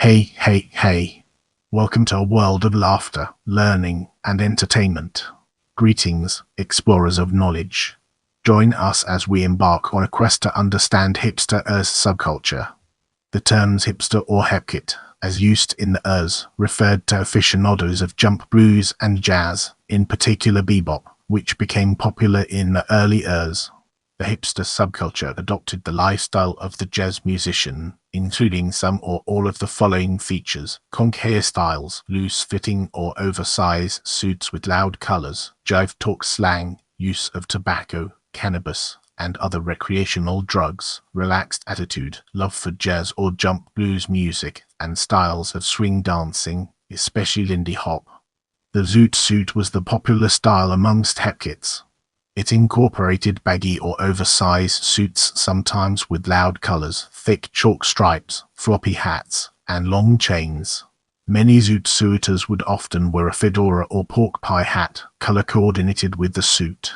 Hey, hey, hey. Welcome to a world of laughter, learning, and entertainment. Greetings, explorers of knowledge. Join us as we embark on a quest to understand hipster as subculture. The terms hipster or hepcat, as used in the referred to aficionados of jump blues and jazz, in particular bebop, which became popular in the early The hipster subculture adopted the lifestyle of the jazz musician, including some or all of the following features: conk hairstyles, loose-fitting or oversize suits with loud colors, jive talk slang, use of tobacco, cannabis, and other recreational drugs, relaxed attitude, love for jazz or jump blues music, and styles of swing dancing, especially Lindy hop. The zoot suit was the popular style amongst hepcats. It incorporated baggy or oversized suits, sometimes with loud colors, thick chalk stripes, floppy hats, and long chains. Many zoot suiters would often wear a fedora or pork pie hat, color coordinated with the suit.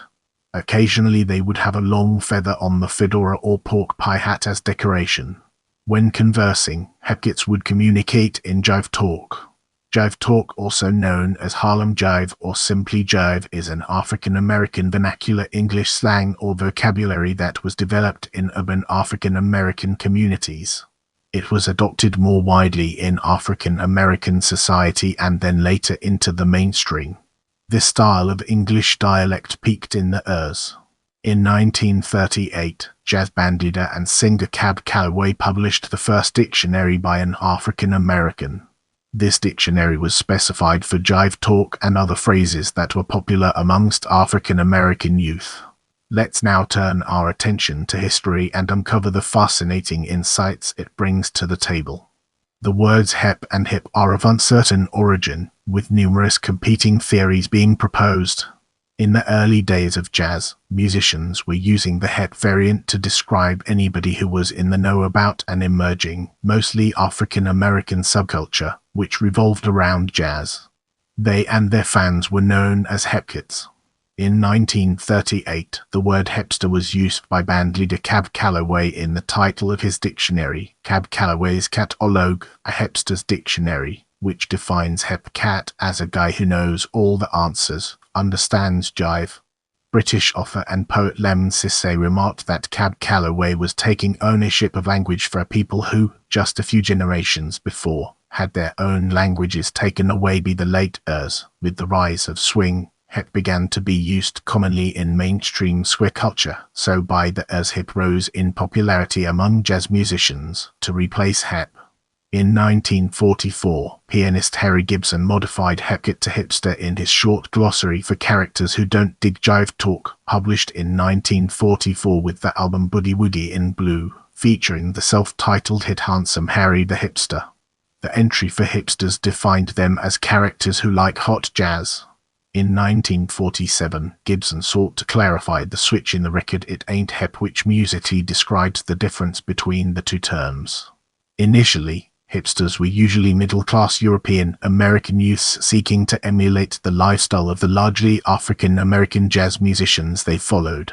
Occasionally they would have a long feather on the fedora or pork pie hat as decoration. When conversing, hepcats would communicate in jive talk. Jive talk, also known as Harlem jive or simply jive, is an African-American vernacular English slang or vocabulary that was developed in urban African-American communities. It was adopted more widely in African-American society and then later into the mainstream. This style of English dialect peaked in the In 1938, jazz band leader and singer Cab Calloway published the first dictionary by an African-American. This dictionary was specified for jive talk and other phrases that were popular amongst African-American youth. Let's now turn our attention to history and uncover the fascinating insights it brings to the table. The words hep and hip are of uncertain origin, with numerous competing theories being proposed. In the early days of jazz, musicians were using the hep variant to describe anybody who was in the know about an emerging, mostly African-American subculture, which revolved around jazz. They and their fans were known as hepcats. In 1938, the word hipster was used by bandleader Cab Calloway in the title of his dictionary, Cab Calloway's Catalogue, a hipster's dictionary, which defines hepcat as a guy who knows all the answers, understands jive. British author and poet Lemn Sissay remarked that Cab Calloway was taking ownership of language for a people who, just a few generations before, had their own languages taken away by the late With the rise of swing, hip began to be used commonly in mainstream square culture, so by the hip rose in popularity among jazz musicians to replace hep. In 1944, pianist Harry Gibson modified hepcat to hipster in his short glossary for characters who don't dig jive talk, published in 1944 with the album Boogie Woogie in Blue, featuring the self-titled hit Handsome Harry the Hipster. The entry for hipsters defined them as characters who like hot jazz. In 1947, Gibson sought to clarify the switch in the record It Ain't Hep, which musically described the difference between the two terms. Initially, hipsters were usually middle-class European American youths seeking to emulate the lifestyle of the largely African-American jazz musicians they followed.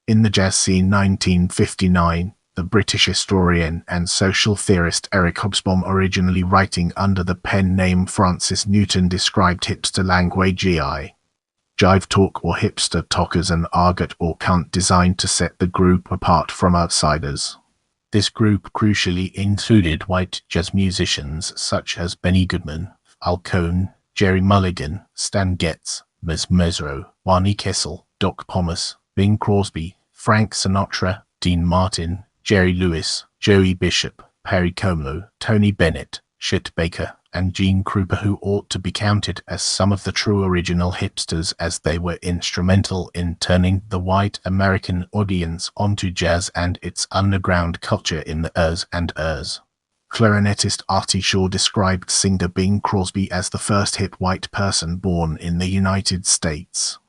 In the jazz scene 1959, the British historian and social theorist Eric Hobsbawm, originally writing under the pen name Francis Newton, described hipster language jive talk or hipster talk as an argot or cant designed to set the group apart from outsiders. This group crucially included white jazz musicians such as Benny Goodman, Al Cohn, Jerry Mulligan, Stan Getz, Ms. Mesro, Barney Kessel, Doc Pomus, Bing Crosby, Frank Sinatra, Dean Martin, Jerry Lewis, Joey Bishop, Perry Como, Tony Bennett, Chet Baker, and Gene Krupa, who ought to be counted as some of the true original hipsters, as they were instrumental in turning the white American audience onto jazz and its underground culture in the and Clarinetist Artie Shaw described singer Bing Crosby as the first hip white person born in the United States.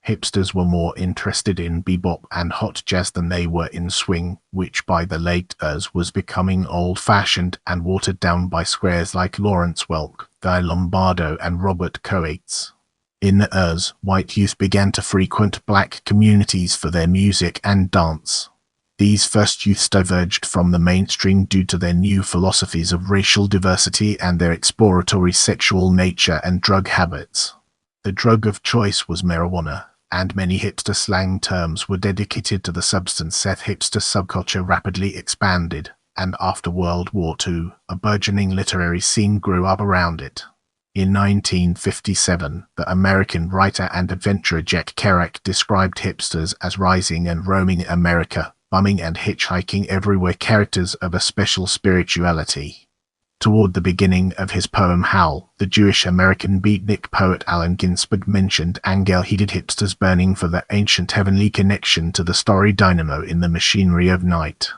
Hipsters were more interested in bebop and hot jazz than they were in swing, which by the late was becoming old-fashioned and watered down by squares like Lawrence Welk, Guy Lombardo, and Robert Coates. In the white youth began to frequent black communities for their music and dance. These first youths diverged from the mainstream due to their new philosophies of racial diversity and their exploratory sexual nature and drug habits. The drug of choice was marijuana, and many hipster slang terms were dedicated to the substance. Hipster subculture rapidly expanded, and after World War II, a burgeoning literary scene grew up around it. In 1957, the American writer and adventurer Jack Kerouac described hipsters as rising and roaming America, bumming and hitchhiking everywhere, characters of a special spirituality. Toward the beginning of his poem Howl, the Jewish-American beatnik poet Allen Ginsberg mentioned angel-headed hipsters burning for the ancient heavenly connection to the starry dynamo in the machinery of night.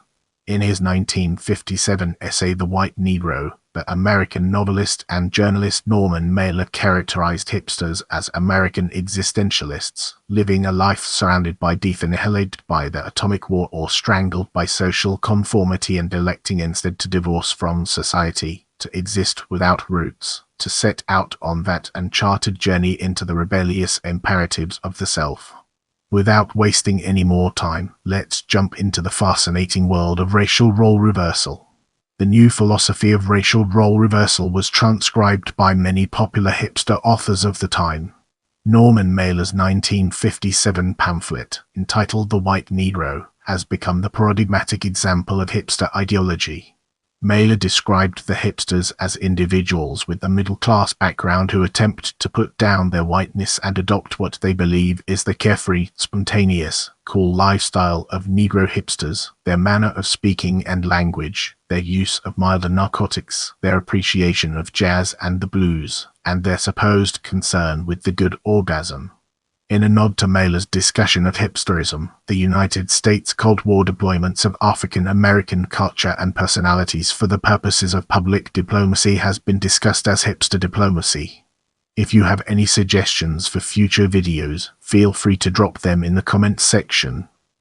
In his 1957 essay The White Negro, the American novelist and journalist Norman Mailer characterized hipsters as American existentialists, living a life surrounded by death, annihilated by the atomic war or strangled by social conformity, and electing instead to divorce from society, to exist without roots, to set out on that uncharted journey into the rebellious imperatives of the self. Without wasting any more time, let's jump into the fascinating world of racial role reversal. The new philosophy of racial role reversal was transcribed by many popular hipster authors of the time. Norman Mailer's 1957 pamphlet, entitled The White Negro, has become the paradigmatic example of hipster ideology. Mailer described the hipsters as individuals with a middle-class background who attempt to put down their whiteness and adopt what they believe is the carefree, spontaneous, cool lifestyle of Negro hipsters, their manner of speaking and language, their use of milder narcotics, their appreciation of jazz and the blues, and their supposed concern with the good orgasm. In a nod to Mailer's discussion of hipsterism, the United States Cold War deployments of African American culture and personalities for the purposes of public diplomacy has been discussed as hipster diplomacy. If you have any suggestions for future videos, feel free to drop them in the comments section.